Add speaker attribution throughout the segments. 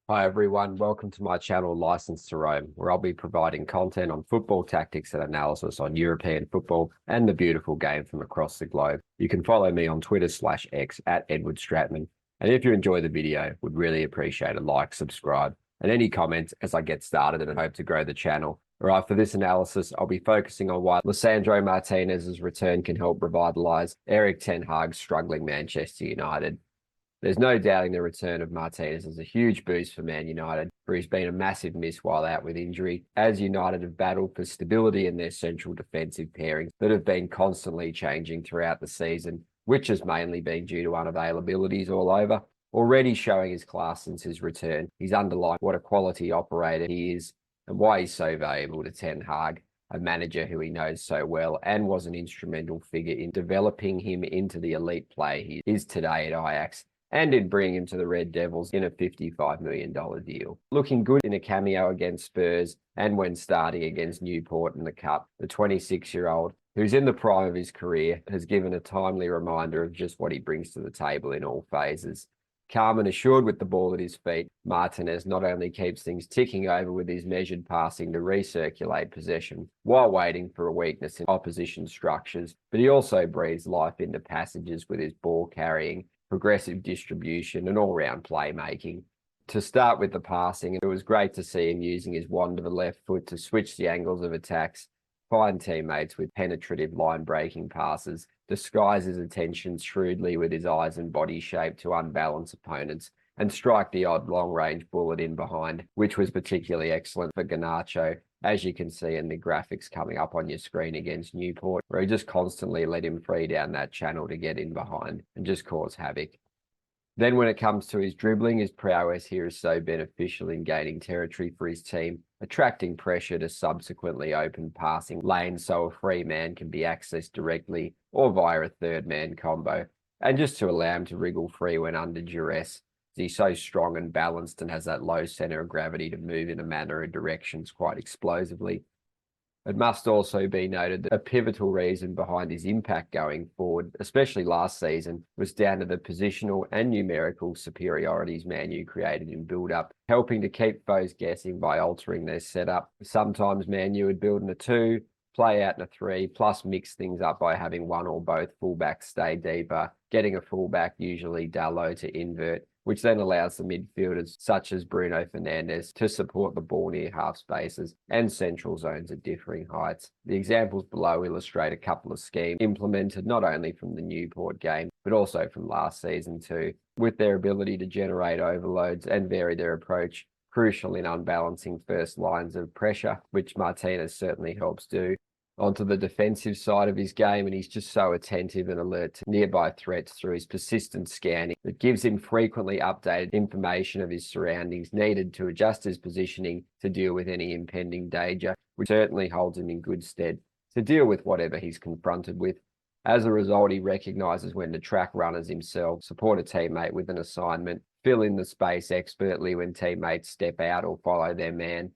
Speaker 1: Hi everyone, welcome to my channel License to Roam, where I'll be providing content on football tactics and analysis on European football and the beautiful game from across the globe. You can follow me on Twitter/X at Edward Stratman. And if you enjoy the video, would really appreciate a like, subscribe, and any comments as I get started and hope to grow the channel. All right, for this analysis, I'll be focusing on why Lisandro Martinez's return can help revitalise Erik Ten Hag's struggling Manchester United. There's no doubting the return of Martinez is a huge boost for Man United, for he's been a massive miss while out with injury, as United have battled for stability in their central defensive pairings that have been constantly changing throughout the season, which has mainly been due to unavailabilities all over. Already showing his class since his return, he's underlined what a quality operator he is and why he's so valuable to Ten Hag, a manager who he knows so well and was an instrumental figure in developing him into the elite player he is today at Ajax, and in bringing him to the Red Devils in a $55 million deal. Looking good in a cameo against Spurs and when starting against Newport in the Cup, the 26-year-old, who's in the prime of his career, has given a timely reminder of just what he brings to the table in all phases. Calm and assured with the ball at his feet, Martinez not only keeps things ticking over with his measured passing to recirculate possession while waiting for a weakness in opposition structures, but he also breathes life into passages with his ball carrying, progressive distribution and all-round playmaking. To start with the passing, it was great to see him using his wand of a left foot to switch the angles of attacks, find teammates with penetrative line-breaking passes, disguise his attention shrewdly with his eyes and body shape to unbalance opponents, and strike the odd long-range bullet in behind, which was particularly excellent for Garnacho, as you can see in the graphics coming up on your screen against Newport, where he just constantly let him free down that channel to get in behind and just cause havoc. Then when it comes to his dribbling, his prowess here is so beneficial in gaining territory for his team, attracting pressure to subsequently open passing lanes so a free man can be accessed directly or via a third-man combo, and just to allow him to wriggle free when under duress. He's so strong and balanced and has that low center of gravity to move in a manner of directions quite explosively. It must also be noted that a pivotal reason behind his impact going forward, especially last season, was down to the positional and numerical superiorities Man U created in build-up, helping to keep foes guessing by altering their setup. Sometimes Man U would build in a 2, play out in a 3, plus mix things up by having one or both fullbacks stay deeper, getting a fullback, usually Dalot, to invert, which then allows the midfielders such as Bruno Fernandes to support the ball near half spaces and central zones at differing heights. The examples below illustrate a couple of schemes implemented not only from the Newport game, but also from last season too, with their ability to generate overloads and vary their approach, crucial in unbalancing first lines of pressure, which Martinez certainly helps do. Onto the defensive side of his game, and he's just so attentive and alert to nearby threats through his persistent scanning that gives him frequently updated information of his surroundings needed to adjust his positioning to deal with any impending danger, which certainly holds him in good stead to deal with whatever he's confronted with. As a result, he recognises when to track runners himself, support a teammate with an assignment, fill in the space expertly when teammates step out or follow their man.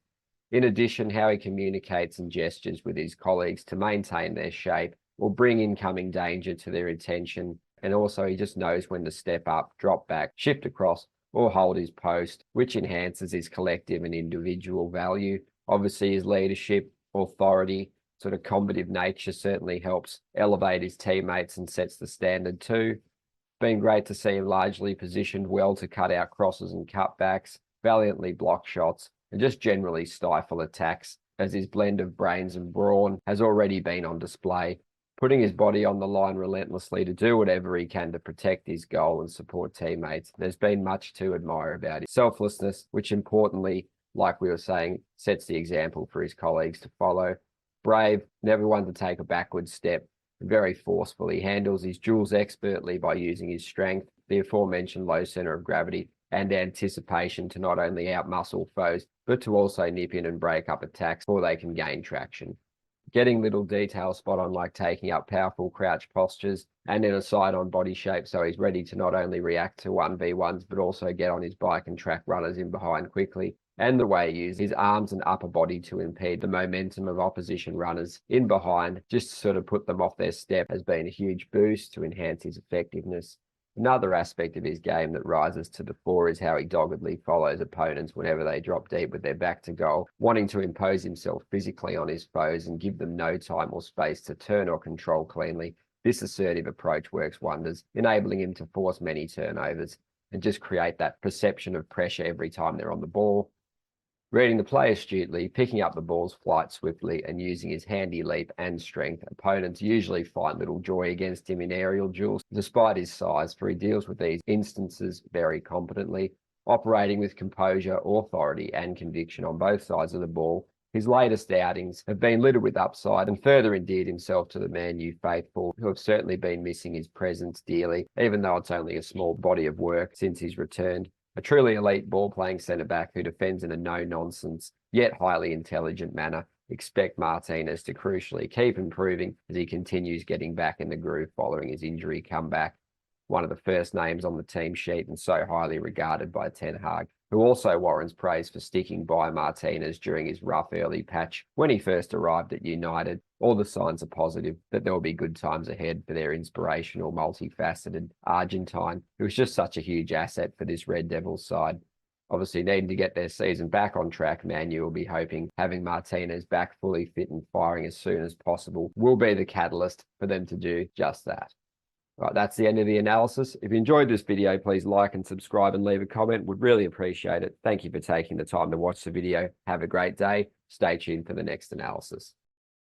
Speaker 1: In addition, how he communicates and gestures with his colleagues to maintain their shape or bring incoming danger to their attention. And also he just knows when to step up, drop back, shift across, or hold his post, which enhances his collective and individual value. Obviously his leadership, authority, sort of combative nature certainly helps elevate his teammates and sets the standard too. It's been great to see him largely positioned well to cut out crosses and cutbacks, valiantly block shots, and just generally stifle attacks, as his blend of brains and brawn has already been on display, putting his body on the line relentlessly to do whatever he can to protect his goal and support teammates. There's been much to admire about his selflessness, which importantly, like we were saying, sets the example for his colleagues to follow. Brave, never one to take a backward step, very forceful. He handles his duels expertly by using his strength, the aforementioned low center of gravity, and anticipation to not only outmuscle foes, but to also nip in and break up attacks before they can gain traction. Getting little detail spot on, like taking up powerful crouch postures and in a side-on body shape, so he's ready to not only react to 1v1s, but also get on his bike and track runners in behind quickly. And the way he uses his arms and upper body to impede the momentum of opposition runners in behind, just to sort of put them off their step, has been a huge boost to enhance his effectiveness. Another aspect of his game that rises to the fore is how he doggedly follows opponents whenever they drop deep with their back to goal, wanting to impose himself physically on his foes and give them no time or space to turn or control cleanly. This assertive approach works wonders, enabling him to force many turnovers and just create that perception of pressure every time they're on the ball. Reading the play astutely, picking up the ball's flight swiftly, and using his handy leap and strength, opponents usually find little joy against him in aerial duels, despite his size, for he deals with these instances very competently, operating with composure, authority, and conviction on both sides of the ball. His latest outings have been littered with upside and further endeared himself to the Man U faithful, who have certainly been missing his presence dearly, even though it's only a small body of work since he's returned. A truly elite ball-playing centre-back who defends in a no-nonsense, yet highly intelligent manner. Expect Martinez to crucially keep improving as he continues getting back in the groove following his injury comeback. One of the first names on the team sheet and so highly regarded by Ten Hag, who also warrants praise for sticking by Martinez during his rough early patch when he first arrived at United. All the signs are positive that there will be good times ahead for their inspirational, multifaceted Argentine, who is just such a huge asset for this Red Devils side. Obviously, needing to get their season back on track, Man U will be hoping having Martinez back fully fit and firing as soon as possible will be the catalyst for them to do just that. Right, that's the end of the analysis. If you enjoyed this video, please like and subscribe and leave a comment. Would really appreciate it. Thank you for taking the time to watch the video. Have a great day. Stay tuned for the next analysis.